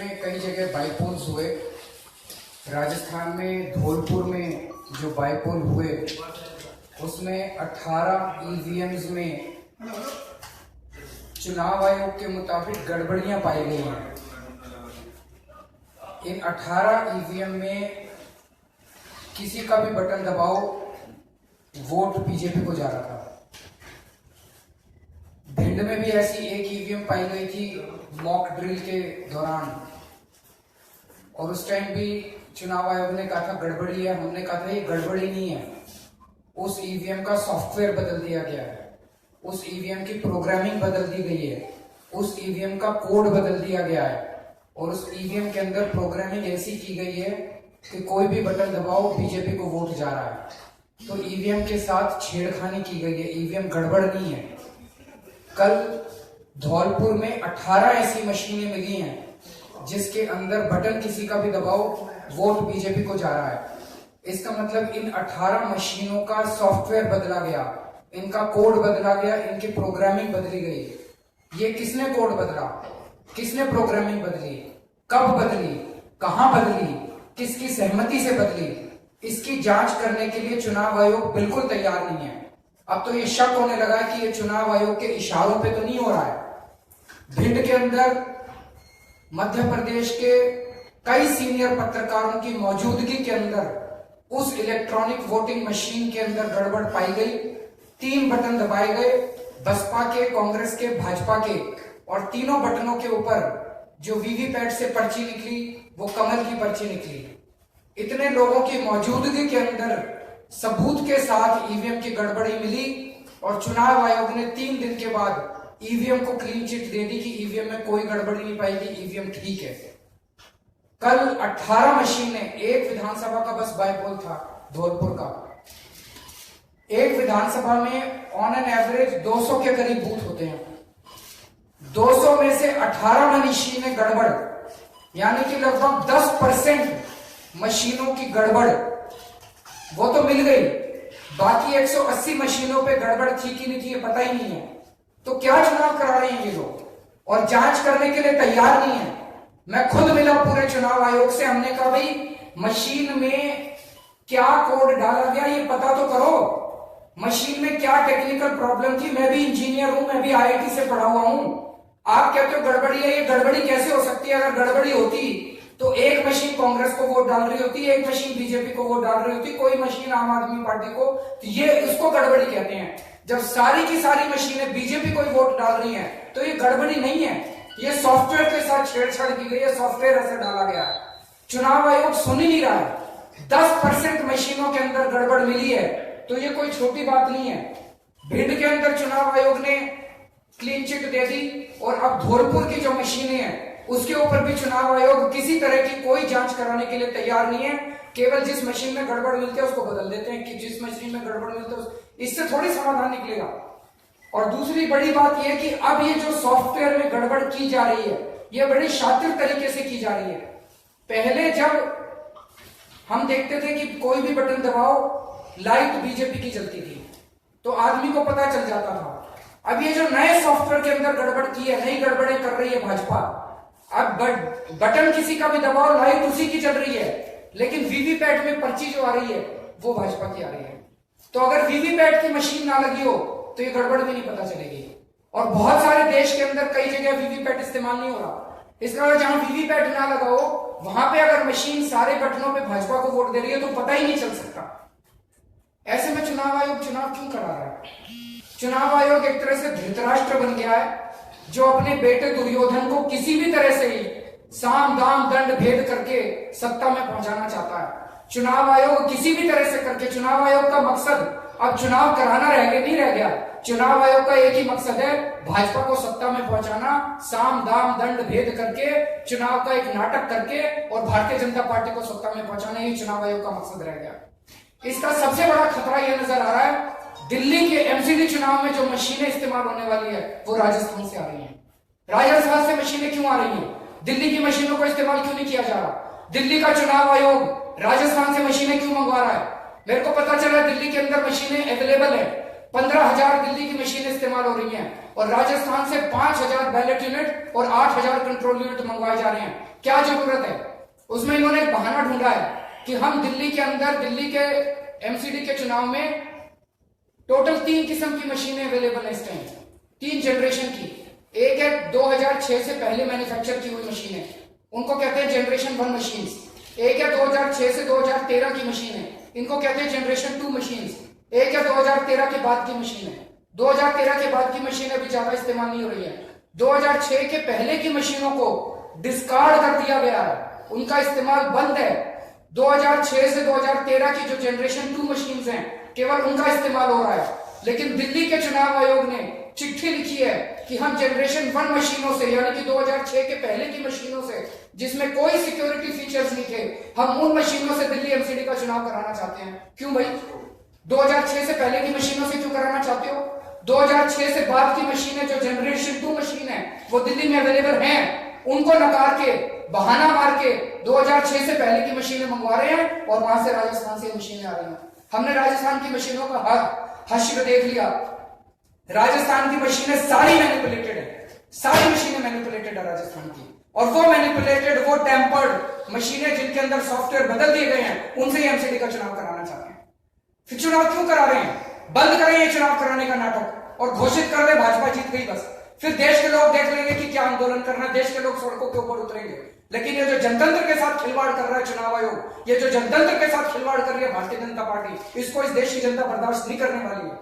में कई जगह बाईपोल्स हुए। राजस्थान में धौलपुर में जो बाईपोल हुए उसमें 18 ईवीएम्स में चुनाव आयोग के मुताबिक गड़बड़ियां पाई गई हैं। इन 18 ईवीएम में किसी का भी बटन दबाओ वोट बीजेपी को जा रहा था। भिंड में भी ऐसी एक ईवीएम पाई गई थी मॉक ड्रिल के दौरान, और उस टाइम भी चुनाव आयोग ने कहा था गड़बड़ी है। हमने कहा था ये गड़बड़ी नहीं है, उस ईवीएम का सॉफ्टवेयर बदल दिया गया है, उस ईवीएम की प्रोग्रामिंग बदल दी गई है, उस ईवीएम का कोड बदल दिया गया है, और उस ईवीएम के अंदर प्रोग्रामिंग ऐसी की गई है कि कोई भी बटन दबाओ बीजेपी को वोट जा रहा है। तो ईवीएम के साथ छेड़खानी की गई है, ईवीएम गड़बड़ नहीं है। कल धौलपुर में 18 ऐसी मशीनें मिली हैं जिसके अंदर बटन किसी का भी दबाओ वोट बीजेपी को जा रहा है। इसका मतलब इन 18 मशीनों का सॉफ्टवेयर बदला गया, इनका कोड बदला गया, इनकी प्रोग्रामिंग बदली गई। ये किसने कोड बदला, किसने प्रोग्रामिंग बदली, कब बदली, कहां बदली, किसकी सहमति से बदली, इसकी जांच करने के लिए चुनाव आयोग बिल्कुल तैयार नहीं है। अब तो ये शक होने लगा है कि ये चुनाव आयोग के इशारों पे तो नहीं हो रहा है। भिंड के अंदर मध्य प्रदेश के कई सीनियर पत्रकारों की मौजूदगी के अंदर उस इलेक्ट्रॉनिक वोटिंग मशीन के अंदर गड़बड़ पाई गई। 3 बटन दबाए गए, बसपा के, कांग्रेस के, भाजपा के, और तीनों बटनों के ऊपर जो वीवीपैट से पर्ची निकली वो कमल की पर्ची निकली। इतने लोगों की मौजूदगी के अंदर सबूत के साथ ईवीएम की गड़बड़ी मिली, और चुनाव आयोग ने 3 दिन के बाद ईवीएम को क्लीन चिट दे दी कि ईवीएम में कोई गड़बड़ी नहीं पाई गई, ईवीएम ठीक है। कल 18 मशीनें, एक विधानसभा का बस बाईपोल था धौलपुर का, एक विधानसभा में ऑन एन एवरेज 200 के करीब बूथ होते हैं। 200 में से 18 मशीनें गड़बड़, यानी कि लगभग 10% मशीनों की गड़बड़ वो तो मिल गई। बाकी 180 मशीनों पे गड़बड़ थी कि नहीं थी ये पता ही नहीं है। तो क्या चुनाव करा रहे हैं ये लोग, और जांच करने के लिए तैयार नहीं है। मैं खुद मिला पूरे चुनाव आयोग से, हमने कहा भाई मशीन में क्या कोड डाला गया ये पता तो करो, मशीन में क्या टेक्निकल प्रॉब्लम थी। मैं भी इंजीनियर हूं, मैं भी आईआईटी से पढ़ा हुआ हूं। आप कहते हो गड़बड़ी है, ये गड़बड़ी कैसे हो सकती है? अगर गड़बड़ी होती तो एक मशीन कांग्रेस को वोट डाल रही होती, एक मशीन बीजेपी को वोट डाल रही होती, कोई मशीन आम आदमी पार्टी को, तो ये उसको गड़बड़ी कहते हैं। जब सारी की सारी मशीनें बीजेपी को वोट डाल रही हैं तो ये गड़बड़ी नहीं है, ये सॉफ्टवेयर के साथ छेड़छाड़ की गई है, सॉफ्टवेयर ऐसे डाला गया है। चुनाव आयोग सुन ही नहीं रहा है। 10% मशीनों के अंदर गड़बड़ मिली है तो ये कोई छोटी बात नहीं है। भिंड के अंदर चुनाव आयोग ने क्लीन चिट दे दी, और अब धौलपुर की जो मशीनें हैं उसके ऊपर भी चुनाव आयोग किसी तरह की कोई जांच कराने के लिए तैयार नहीं है। केवल जिस मशीन में गड़बड़ मिलती है उसको बदल देते हैं कि जिस मशीन में गड़बड़ मिलती है, इससे थोड़ी समाधान निकलेगा। और दूसरी बड़ी बात यह कि अब ये जो सॉफ्टवेयर में गड़बड़ की जा रही है ये बड़ी शातिर तरीके से की जा रही है। पहले जब हम देखते थे कि कोई भी बटन दबाओ लाइट बीजेपी की जलती थी तो आदमी को पता चल जाता था। अब ये जो नए सॉफ्टवेयर के अंदर गड़बड़ की है, नई गड़बड़ें कर रही है भाजपा, अब बटन किसी का भी दबाओ लाइट उसी की चल रही है, लेकिन वीवीपैट में पर्ची जो आ रही है वो भाजपा की आ रही है। तो अगर वीवीपैट की मशीन ना लगी हो तो ये गड़बड़ भी नहीं पता चलेगी। और बहुत सारे देश के अंदर कई जगह वीवीपैट इस्तेमाल नहीं हो रहा। इसका मतलब जहां वीवीपैट ना लगा हो वहां पे अगर मशीन सारे बटनों पे भाजपा को वोट दे रही है तो पता ही नहीं चल सकता। ऐसे में चुनाव आयोग चुनाव क्यों करा रहा है? चुनाव आयोग एक तरह से धृतराष्ट्र बन गया है जो अपने बेटे दुर्योधन को किसी भी तरह से ही साम दाम दंड भेद करके सत्ता में पहुंचाना चाहता है। चुनाव आयोग किसी भी तरह से करके, चुनाव आयोग का मकसद अब चुनाव कराना नहीं रह गया। चुनाव आयोग का एक ही मकसद है, भाजपा को सत्ता में पहुंचाना, साम दाम दंड भेद करके, चुनाव का एक नाटक करके और भारतीय जनता पार्टी को सत्ता में पहुंचाना, ही चुनाव आयोग का मकसद रह गया। इसका सबसे बड़ा खतरा यह नजर आ रहा है, दिल्ली के एमसीडी चुनाव में जो मशीनें इस्तेमाल होने वाली है वो राजस्थान से आ रही हैं। राजस्थान से मशीनें क्यों आ रही हैं? दिल्ली की मशीनों को इस्तेमाल क्यों नहीं किया जा रहा? दिल्ली का चुनाव आयोग राजस्थान से मशीनें क्यों मंगवा रहा है? मेरे को पता चला दिल्ली के अंदर मशीनें अवेलेबल है, 15,000 दिल्ली की मशीनें इस्तेमाल हो रही हैं और राजस्थान से 5,000 बैलेट यूनिट और 8,000 कंट्रोल यूनिट मंगवाए जा रहे हैं। क्या जरूरत है? उसमें इन्होंने एक बहाना ढूंढा है कि हम दिल्ली के अंदर, दिल्ली के एमसीडी के चुनाव में टोटल 3 किस्म की मशीनें अवेलेबल है इस टाइम, 3 जनरेशन की। एक है 2006 से पहले मैन्युफैक्चर की हुई मशीनें, उनको कहते हैं जनरेशन 1 मशीन। एक है 2006 से 2013 की मशीनें, इनको कहते हैं जनरेशन 2 मशीन। एक है 2013 के बाद की मशीनें। 2013 के बाद की मशीनें भी ज्यादा इस्तेमाल नहीं हो रही है। 2006 के पहले की मशीनों को डिस्कार्ड कर दिया गया है, उनका इस्तेमाल बंद है। 2006 से 2013 की जो जनरेशन 2 मशीन्स हैं, केवल उनका इस्तेमाल हो रहा है। लेकिन दिल्ली के चुनाव आयोग ने चिट्ठी लिखी है कि हम जनरेशन 1 मशीनों से, यानी कि 2006 के पहले की मशीनों से, जिसमें कोई सिक्योरिटी फीचर्स नहीं थे, हम उन मशीनों से दिल्ली एमसीडी का चुनाव कराना चाहते हैं। क्यों भाई? 2006 से पहले की मशीनों से क्यों कराना चाहते हो? 2006 से बाद की मशीनें जो जनरेशन 2 मशीन है वो दिल्ली में अवेलेबल हैं, उनको नकार के, बहाना मार के 2006 से पहले की मशीनें मंगवा रहे हैं और वहां से राजस्थान से मशीनें आ रही हैं। हमने राजस्थान की मशीनों का हश्र देख लिया। राजस्थान की मशीनें सारी मैनिपुलेटेड है, सारी मशीनें मैनिपुलेटेड है राजस्थान की। और वो मैनिपुलेटेड, वो टेम्पर्ड मशीनें जिनके अंदर सॉफ्टवेयर बदल दिए गए हैं, उनसे ही एमसीडी का चुनाव कराना चाहते हैं। फिर चुनाव क्यों करा रहे हैं? बंद करें ये चुनाव कराने का नाटक और घोषित कर दे भाजपा जीत गई बस। फिर देश के लोग देख लेंगे कि क्या आंदोलन करना, देश के लोग सड़कों के ऊपर उतरेंगे। लेकिन ये जो जनतंत्र के साथ खिलवाड़ कर रहा है चुनाव आयोग, ये जो जनतंत्र के साथ खिलवाड़ कर रही है भारतीय जनता पार्टी, इसको इस देश की जनता बर्दाश्त नहीं करने वाली है।